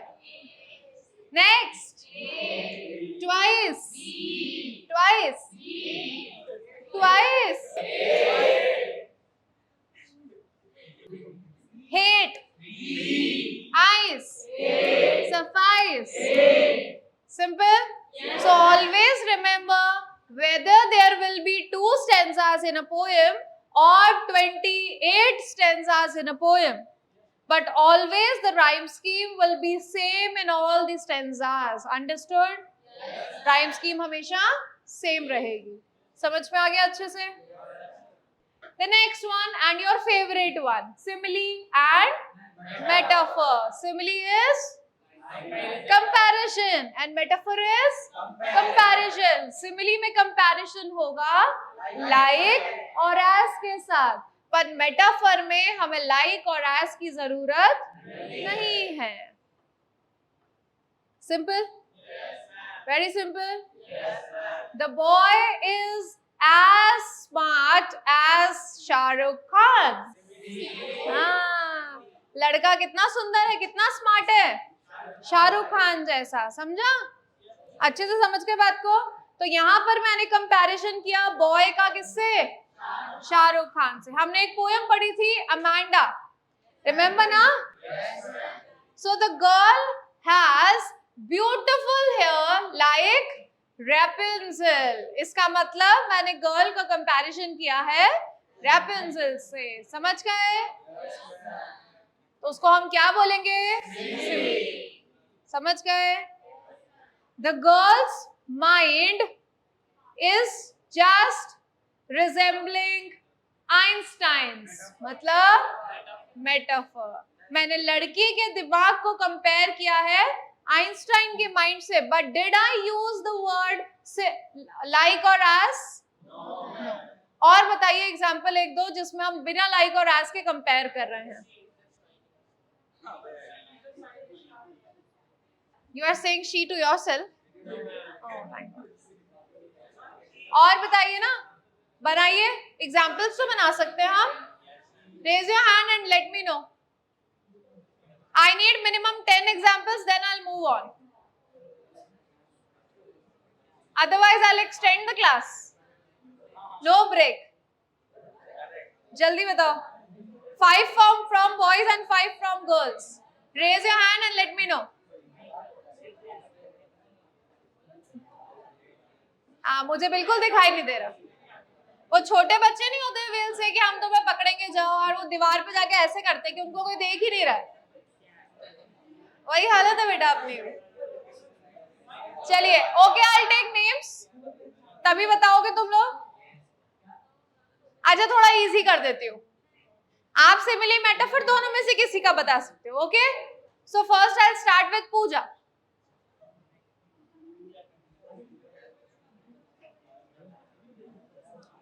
Next. Twice. Twice. Twice. Hate. Ice. Suffice. Simple? Yes. So always remember whether there will be 2 stanzas in a poem or 28 stanzas in a poem. But always the rhyme scheme will be same in all the stanzas. Understood? Yes. Rhyme scheme हमेशा same रहेगी. समझ में आ गया अच्छे से? The next one and your favorite one, simile and metaphor. Simile is comparison and metaphor is comparison. Simile में comparison होगा like और as के साथ, पर metaphor में हमें like और as की जरूरत नहीं है. Simple? Very simple? The boy is as smart as Shahrukh Khan. हाँ, लड़का कितना सुंदर है, कितना स्मार्ट है? शाहरुख खान जैसा. समझा? अच्छे से समझ के बात को. तो यहाँ पर मैंने कंपैरिजन किया बॉय का किससे? शाहरुख खान से. हमने एक पोएम पढ़ी थी अमांडा, रिमेम्बर ना? So the girl has beautiful hair like Rapunzel. इसका मतलब मैंने गर्ल का कंपैरिजन किया है रैपुंज़ेल से. समझ गए? तो उसको हम क्या बोलेंगे? समझ गए? The girl's mind is just resembling Einstein's. मतलब metaphor. मैंने लड़की के दिमाग को कंपेयर किया है आइंस्टाइन के माइंड से. But did I use the word like or as? No. और बताइए एग्जाम्पल एक दो जिसमें हम बिना like और as के कंपेयर कर रहे हैं. You are saying she to yourself? Oh, thank God. और बताइए ना, बनाइए, एग्जाम्पल्स तो बना सकते हैं हम. Raise your hand and let me know. I need minimum 10 examples, then I'll move on. Otherwise, I'll extend the class. No break. Jaldi batao. 5 from boys and 5 from girls. Raise your hand and let me know. मुझे बिल्कुल दिखाई नहीं दे रहा. वो छोटे बच्चे नहीं होते वेल से कि हम तुम्हें पकड़ेंगे जाओ, और वो दीवार पे जाके ऐसे करते कि उनको कोई देख ही नहीं रहा है. वही हालत है बेटा अपनी. चलिए, ओके, आई टेक नेम्स, तभी बताओगे तुम लोग. अच्छा, थोड़ा इजी कर देती हूँ. आप सिमिली मेटाफर दोनों में से किसी का बता सकते हो. Okay, so first I start with Pooja.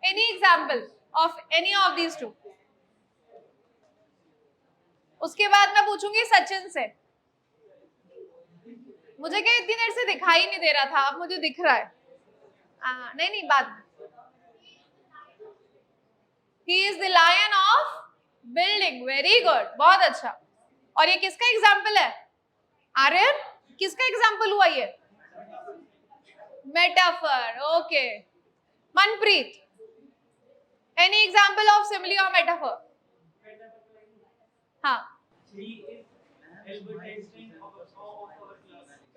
Any example of any of these two? उसके बाद मैं पूछूंगी सचिन से. मुझे क्या इतनी देर से दिखाई नहीं दे रहा था, अब मुझे दिख रहा है. नहीं, बात. He is the lion of building. Very good, बहुत अच्छा. और ये किसका एग्जाम्पल है? आर्यन, किसका एग्जाम्पल हुआ ये? Metaphor. Okay, Manpreet, any example of simile or metaphor? हाँ.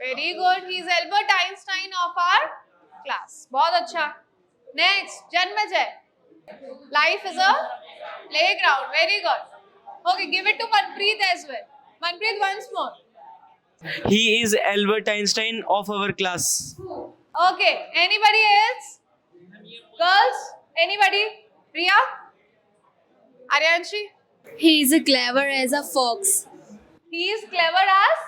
Very good. He is Albert Einstein of our class. बहुत अच्छा. Next, Janmajay. Life is a playground. Very good. Okay, give it to Manpreet as well. Manpreet, once more. He is Albert Einstein of our class. Okay, anybody else? Girls? Anybody? Priya? Aryanshi? He is clever as a fox. He is clever as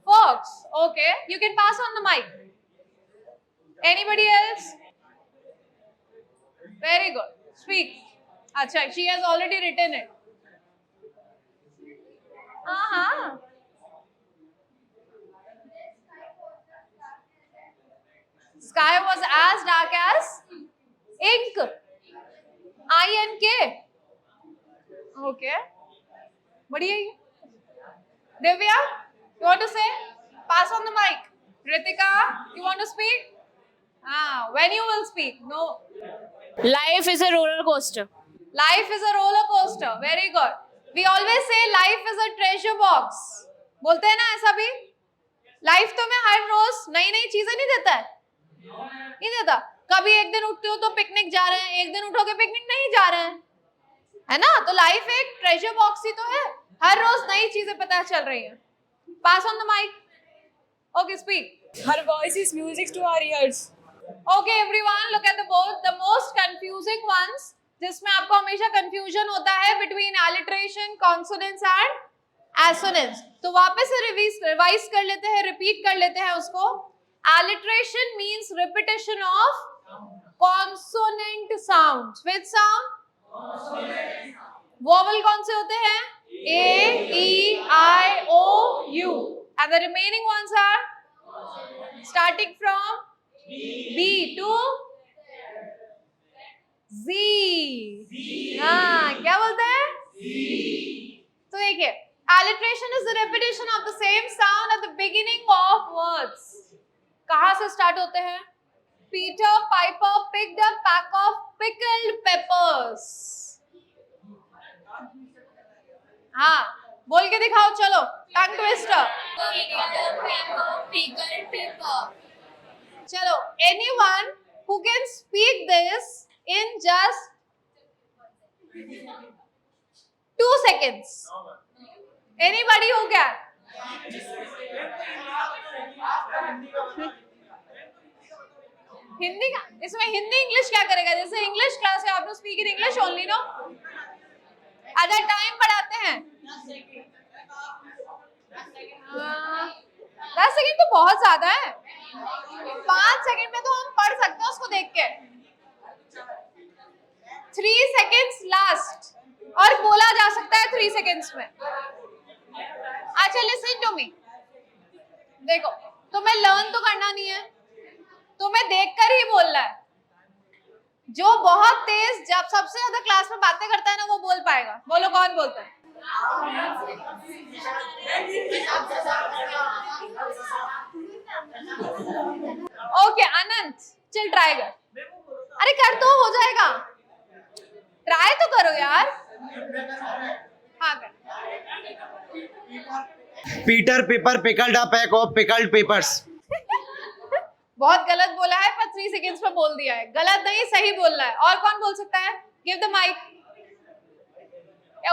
fox. Okay, you can pass on the mic. Anybody else? Very good. Speak. Acha, she has already written it. Sky was as dark as ink. I-N-K. Okay. बढ़िया ही. Divya, you want to say? Pass on the mic. Ritika, you want to speak? When you will speak? No. Life is a roller coaster. Life is a roller coaster. Very good. We always say life is a treasure box. बोलते हैं ना ऐसा भी? Life तो में हर रोज नई नई चीजें नहीं देता है. नहीं देता. कभी एक दिन उठते हो तो पिकनिक जा रहे हैं, एक दिन उठोगे पिकनिक नहीं जा रहे हैं, है ना? तो लाइफ एक ट्रेजर बॉक्स ही तो है, हर रोज नई चीजें पता चल रही हैं. Pass on the mic. Okay, speak. Her voice is music to our ears. Okay, everyone, look at the board. The most confusing ones, जिसमें आपको हमेशा confusion होता है between alliteration, consonants and assonance. तो वापस से रिवाइज कर लेते हैं, रिपीट कर लेते हैं उसको. Alliteration means repetition of consonant sounds. Which sound? Consonant. Vowel कौन से होते हैं? A, E, I, O, U. And the remaining ones are starting from B to Z. क्या बोलते हैं? तो देखिए, alliteration is the repetition of the same sound at the beginning of words. कहाँ से स्टार्ट होते हैं? Peter Piper picked a pack of pickled peppers. हाँ, बोल के दिखाओ, चलो. Tongue twister. चलो, anyone who can speak this in just 2 seconds? Anybody who can? Hindi का, इसमें हिंदी इंग्लिश क्या करेगा? जैसे इंग्लिश क्लास है, आप लोग speak in English only, no? अगर टाइम बढ़ाते हैं 10 सेकंड तो बहुत ज्यादा है. 5 सेकंड में तो हम पढ़ सकते हैं उसको देख के. 3 seconds लास्ट, और बोला जा सकता है 3 seconds में. अच्छा, लिसन टू मी. देखो, तुम्हें लर्न तो करना नहीं है, तुम्हें देखकर ही बोलना है. जो बहुत तेज जब सबसे ज्यादा क्लास में बातें करता है ना वो बोल पाएगा. बोलो कौन बोलता है? ओके अनंत, चल ट्राई कर. अरे कर तो हो जाएगा. ट्राई तो करो यार. हाँ कर. Peter Piper pickled a pack of pickled peppers. बहुत गलत बोला है पर 3 सेकंड्स में बोल दिया है. गलत नहीं, सही बोल रहा है. और कौन बोल सकता है? Give the mic.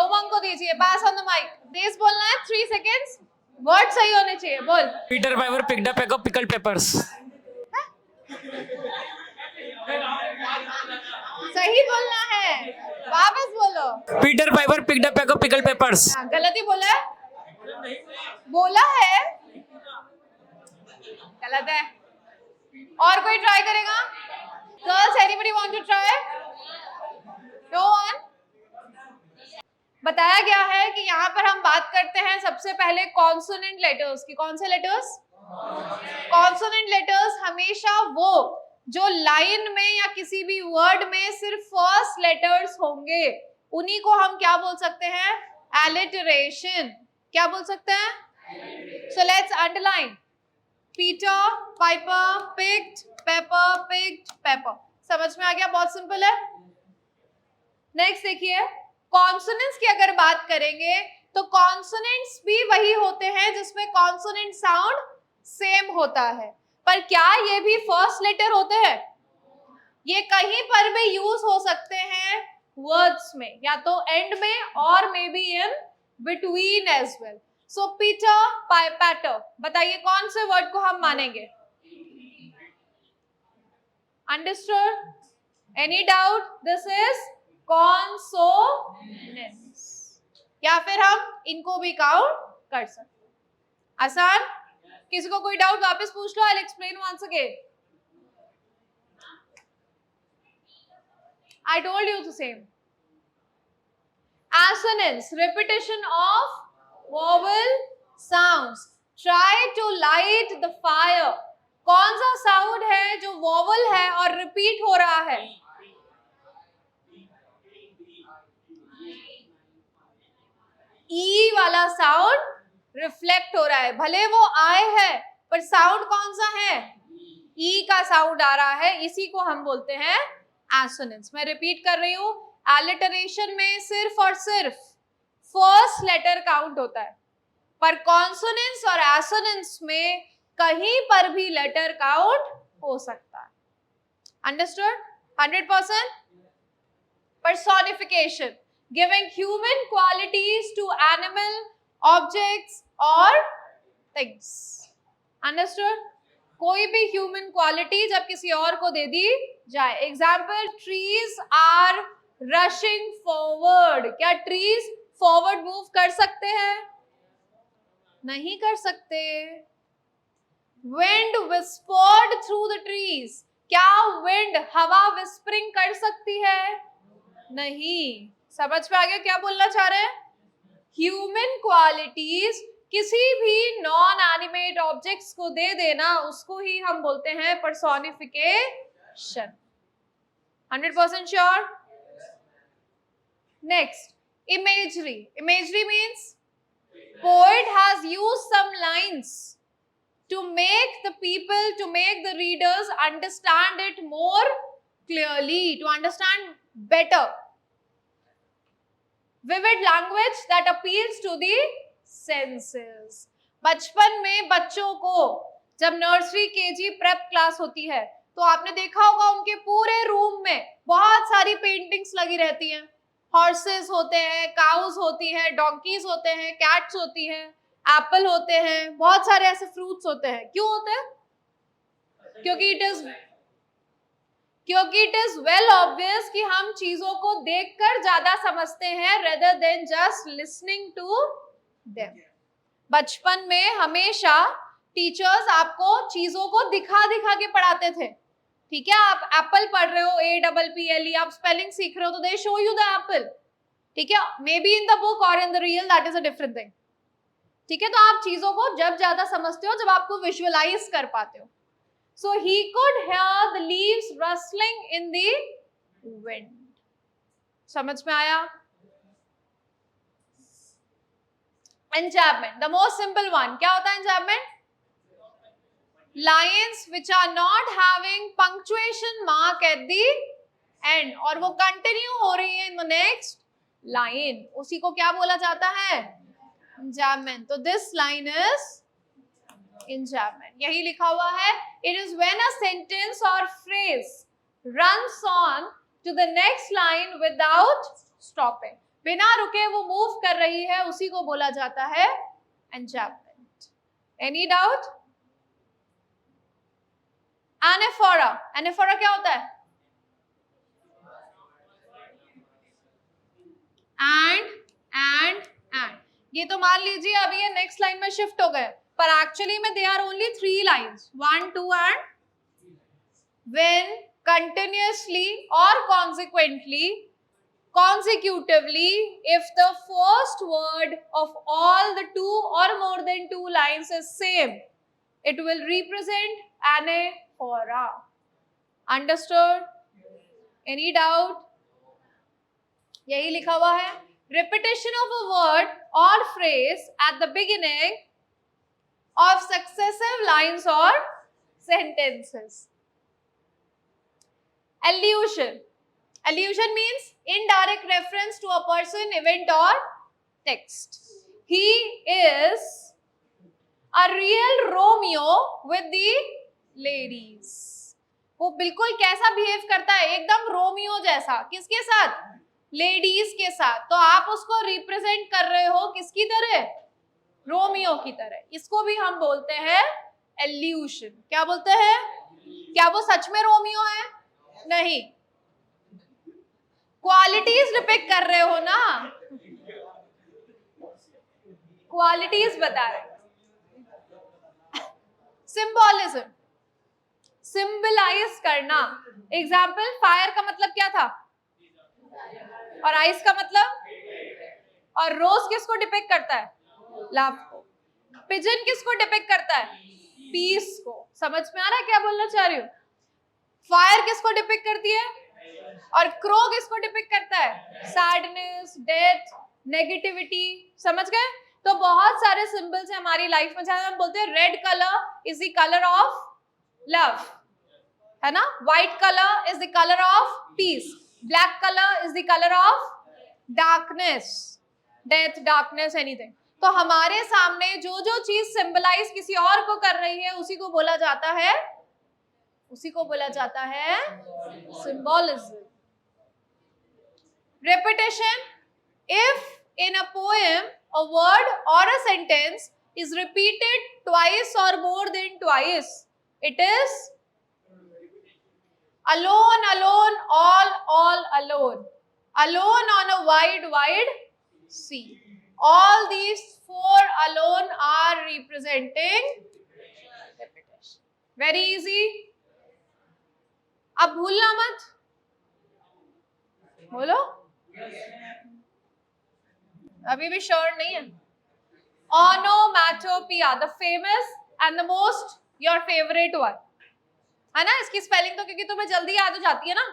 उमंग को दीजिए. Pass on the mic. तेज बोलना है. 3 सेकंड्स. वर्ड सही होने चाहिए. बोल. Peter Piper picked a pack of pickled peppers. सही बोलना है. वापस बोलो. Peter Piper picked a pack of pickled peppers. हाँ, गलत ही बोला है. बोला है. गलत है. और कोई ट्राई करेगा? Girls, anybody want to try? No one. बताया गया है कि यहाँ पर हम बात करते हैं सबसे पहले कॉन्सोनेंट लेटर्स की. कौन से लेटर्स? कॉन्सोनेंट लेटर्स हमेशा वो जो लाइन में या किसी भी वर्ड में सिर्फ फर्स्ट लेटर्स होंगे, उन्हीं को हम क्या बोल सकते हैं? एलिटरेशन. क्या बोल सकते हैं? So let's underline. Peter, Piper, picked, pepper, picked, pepper. समझ में आ गया? बहुत सिंपल है. नेक्स्ट देखिए, कॉन्सोनेंट्स की अगर बात करेंगे तो कॉन्सोनेंट्स भी वही होते हैं जिसमें कॉन्सोनेंट साउंड सेम होता है. पर क्या ये भी फर्स्ट लेटर होते हैं? ये कहीं पर भी यूज हो सकते हैं वर्ड्स में, या तो एंड में और may be in between as well. So Peter, piper, बताइए कौन से वर्ड को हम मानेंगे? Understood? Any doubt? This is consonants. या फिर हम इनको भी काउंट कर सकते. आसान? किसी को कोई डाउट वापस पूछ लो. I will explain once again. I told you the same. Assonance, repetition of vowel sounds. Try to light the fire. कौन सा साउंड है जो वॉवल है और रिपीट हो रहा है? ई वाला साउंड रिफ्लेक्ट हो रहा है. भले वो आए है पर साउंड कौन सा है? ई का साउंड आ रहा है. इसी को हम बोलते हैं एसोनेंस. मैं रिपीट कर रही हूं, एलिटरेशन में सिर्फ और सिर्फ फर्स्ट लेटर काउंट होता है, पर कॉन्सोनेंस और एसोनेंस में कहीं पर भी लेटर काउंट हो सकता है. Understood? 100%. Personification, giving human qualities to animal, objects और थिंग्स. अंडरस्टूड? कोई भी ह्यूमन क्वालिटी जब किसी और को दे दी जाए. Example, trees are rushing forward. क्या ट्रीज फॉरवर्ड मूव कर सकते हैं? नहीं कर सकते. Wind whispered through the trees. क्या विंड हवा विस्परिंग कर सकती है? नहीं. समझ में आ गया क्या बोलना चाह रहे हैं? ह्यूमन क्वालिटीज किसी भी नॉन एनिमेट ऑब्जेक्ट्स को दे देना, उसको ही हम बोलते हैं personification. 100% sure? Next, imagery. Imagery means poet has used some lines to make the people, to make the readers understand it more clearly, to understand better. Vivid language that appeals to the senses. बचपन में बच्चों को जब nursery, KG, prep class होती है तो आपने देखा होगा उनके पूरे रूम में बहुत सारी पेंटिंग्स लगी रहती हैं. हॉर्सेस होते हैं, काउज होती हैं, डोंकीज होते हैं, कैट्स होती हैं, एप्पल होते हैं, बहुत सारे ऐसे फ्रूट्स होते हैं. क्यों होते हैं? क्योंकि इट इज वेल ऑब्वियस कि हम चीजों को देखकर ज्यादा समझते हैं rather than just listening to them. बचपन में हमेशा टीचर्स आपको चीजों को दिखा दिखा के पढ़ाते थे. ठीक है, आप एप्पल पढ़ रहे हो, APPLE, आप स्पेलिंग सीख रहे हो तो they show you the apple. ठीक है, may be in the book और in the real, that is a different thing. ठीक है, तो आप चीजों को जब ज्यादा समझते हो जब आपको विजुअलाइज कर पाते हो. So he could hear the leaves rustling in the wind. समझ में आया? Enjambment, the most simple one. क्या होता है enjambment? Lines which are not having punctuation mark at the end और वो continue हो रही है in the next line. उसी को क्या बोला जाता है? Enjambment. तो this line is enjambment. यही लिखा हुआ है. It is when a sentence or phrase runs on to the next line without stopping. बिना रुके वो मूव कर रही है, उसी को बोला जाता है enjambment. Any doubt? Anaphora. Anaphora क्या होता है? And. ये तो मान लीजिए अभी ये नेक्स्ट लाइन में शिफ्ट हो गए, पर एक्चुअली में they are only 3 lines, 1, 2 and when continuously or consecutively if the first word of all the 2 or more than 2 lines is same, it will represent anaphora. Understood? Any doubt? यही लिखा हुआ है. Repetition of a word or phrase at the beginning of successive lines or sentences. Allusion. Allusion means indirect reference to a person, event or text. He is a real Romeo with the ladies. वो बिल्कुल कैसा behave करता है? एकदम Romeo जैसा. किसके साथ? Ladies के साथ. तो आप उसको रिप्रेजेंट कर रहे हो किसकी तरह? रोमियो की तरह. इसको भी हम बोलते हैं एल्यूशन. क्या बोलते हैं? क्या वो सच में रोमियो है? नहीं. क्वालिटीज डिपिक्ट कर रहे हो ना, क्वालिटीज बता रहे. सिंबोलिज्म, सिंबलाइज करना. एग्जाम्पल, फायर का मतलब क्या था? और आइस का मतलब? और रोज किसको डिपिक्ट करता है? लव को. पिजन किसको डिपिक्ट करता है? पीस को. समझ में आ रहा है क्या बोलना चाह रही हूँ? फायर किसको डिपिक्ट करती है? और क्रो किसको डिपिक्ट करता है? Sadness, death, negativity. समझ गए? तो बहुत सारे सिंबल्स हैं हमारी लाइफ में. जहां हम बोलते हैं red colour is the colour of love, है ना? White colour is the colour of peace. Black color is the color of darkness, death, darkness, anything. तो हमारे सामने जो जो चीज सिंबलाइज किसी और को कर रही है, उसी को बोला जाता है symbolism. Repetition. If in a poem a word or a sentence is repeated twice or more than twice, it is alone, alone, all alone. Alone on a wide, wide sea. All these 4 alone are representing repetition. Very easy. अब भूलना मत. बोलो. अभी भी sure नहीं है. Onomatopoeia, the famous and the most your favorite one. है ना? इसकी स्पेलिंग तो क्योंकि तुम्हें जल्दी याद हो जाती है ना.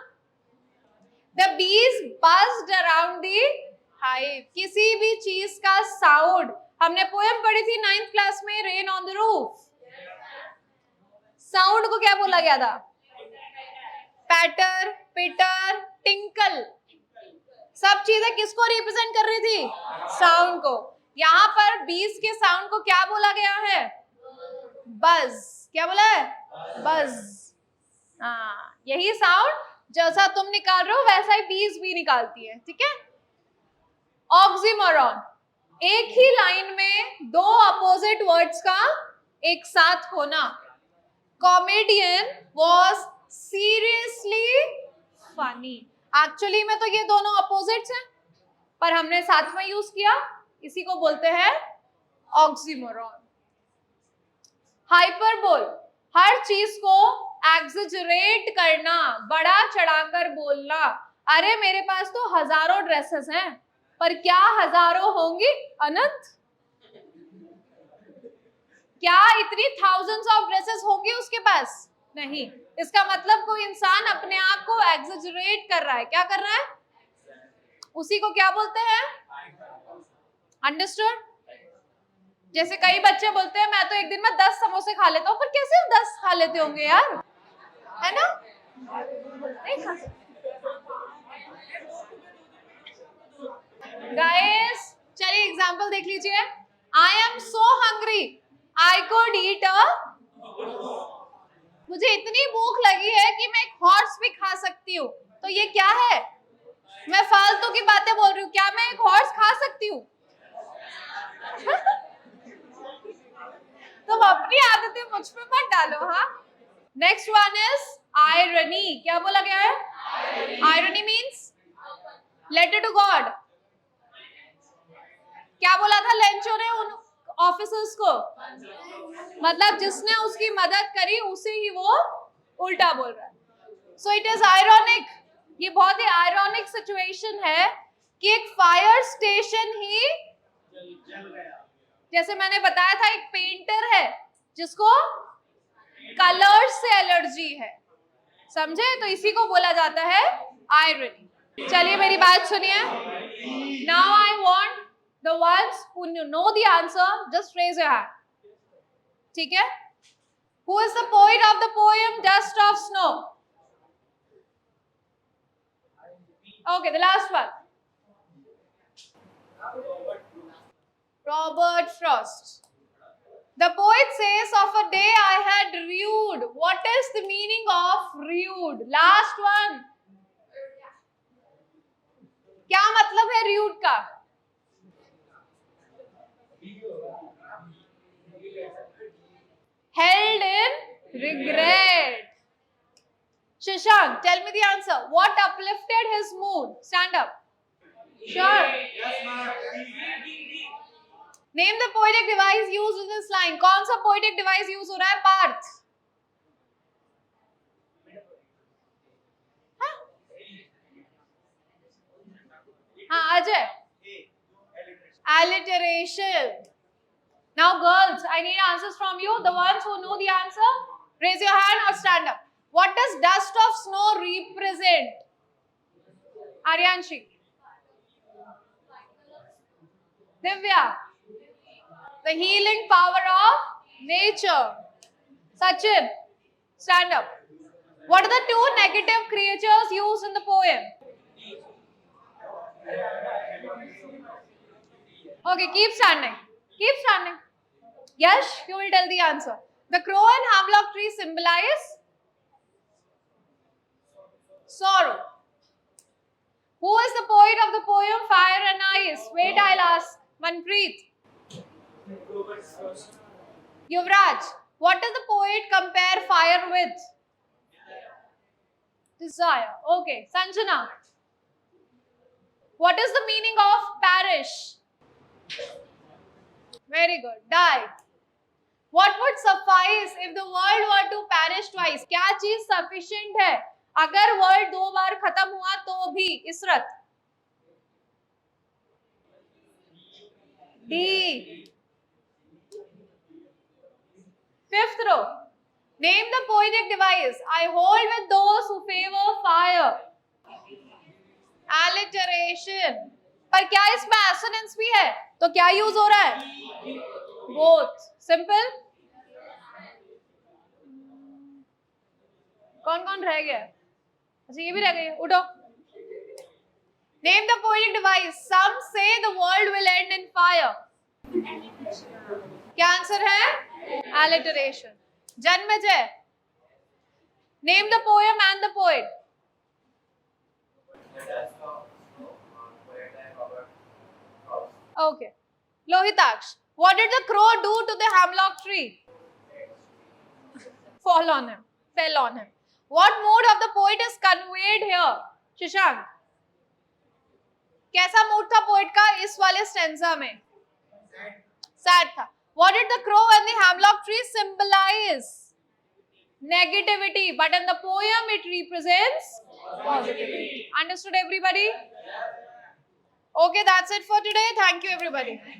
The bees buzzed around the hive. किसी भी चीज का साउंड. हमने पोएम पढ़ी थी 9th क्लास में, rain on the roof. Sound को क्या बोला गया था? पैटर, पिटर, टिंकल. सब चीजें किसको रिप्रेजेंट कर रही थी? साउंड को. यहाँ पर बीज के साउंड को क्या बोला गया है? बज. क्या बोला है? बज. हाँ, यही साउंड जैसा तुम निकाल रहे हो वैसा ही बीज भी निकालती है. ठीक है? ऑक्सीमोरॉन. एक ही लाइन में 2 अपोजिट वर्ड्स का एक साथ होना. Comedian was seriously funny. Actually में तो ये दोनों अपोजिट्स हैं, पर हमने साथ में यूज किया, इसी को बोलते हैं ऑक्सीमोरॉन. हाइपरबोल. हर चीज को एग्जेजरेट करना, बड़ा चढ़ाकर बोलना. अरे मेरे पास तो हजारों ड्रेसेस हैं, पर क्या हजारों होंगी? अनंत. क्या इतनी thousands ऑफ ड्रेसेस होंगी उसके पास? नहीं, इसका मतलब कोई इंसान अपने आप को एग्जेजरेट कर रहा है। क्या कर रहा है? उसी को क्या बोलते हैं? अंडरस्टूड? जैसे कई बच्चे बोलते हैं मैं तो एक दिन में 10 समोसे खा लेता हूँ, पर कैसे 10 खा लेते होंगे यार, है ना? नहीं खा सकते। गाइस चलिए एग्जांपल देख लीजिए। I am so hungry, I could eat a, मुझे इतनी भूख लगी है कि मैं एक हॉर्स भी खा सकती हूँ। तो ये क्या है? मैं फालतू की बातें बोल रही हूँ। क्या मैं एक हॉर्स खा सकती हूँ? तुम अपनी आदतें मुझ पे मत डालो। हाँ, नेक्स्ट वन इज आयरनी। क्या बोला गया है? Irony means letter to God. क्या बोला था लेंचो ने उन ऑफिसर्स को? मतलब जिसने उसकी मदद करी उसे ही वो उल्टा बोल रहा है। So it is ironic. ये बहुत ही आयरॉनिक सिचुएशन है कि एक फायर स्टेशन ही, जैसे मैंने बताया था, एक पेंटर है जिसको कलर्स से एलर्जी है, समझे? तो इसी को बोला जाता है आयरनी। चलिए मेरी बात सुनिए। Now I want the ones who know the answer just raise your hand. ठीक है? Who is the poet of the poem dust of snow? Okay, the last one. Robert Frost. The poet says, of a day I had rued. What is the meaning of rude? Last one. क्या मतलब है rude का? Held in regret. Shashank, tell me the answer. What uplifted his mood? Stand up. Sure. Name the poetic device used in this line. कौन सा poetic device use हो रहा है? पार्थ। हाँ Ajay. Alliteration. Now girls, I need answers from you. The ones who know the answer, raise your hand or stand up. What does dust of snow represent? Aryanshi. Divya. The healing power of nature. Sachin, stand up. What are the two negative creatures used in the poem? Okay, keep standing. Keep standing. Yash, you will tell the answer. The crow and hemlock tree symbolize sorrow. Who is the poet of the poem Fire and Ice? Wait, I'll ask. Manpreet. Yuvraj, what does the poet compare fire with? Desire. Okay. Sanjana, what is the meaning of perish? Very good. Die. What would suffice if the world were to perish twice? क्या चीज sufficient है अगर world 2 बार खत्म हुआ तो भी? Israt. D. Fifth row. Name the poetic device I hold with those who favor fire. Alliteration. पर क्या इसमें assonance भी है? तो क्या यूज हो रहा है? Both. Simple. कौन कौन रह गया? अच्छा ये भी रह गई। उठो। Name the poetic device. Some say the world will end in fire. क्या आंसर है? Alliteration. Janmajay. Name the poem and the poet. Okay. Lohitaksh. What did the crow do to the hemlock tree? Fall on him. Fell on him. What mood of the poet is conveyed here? Shashank. कैसा mood था poet का इस वाले stanza में? Sad था. What did the crow and the hemlock tree symbolize? Negativity. But in the poem it represents positivity. Understood everybody? Okay, that's it for today. Thank you everybody.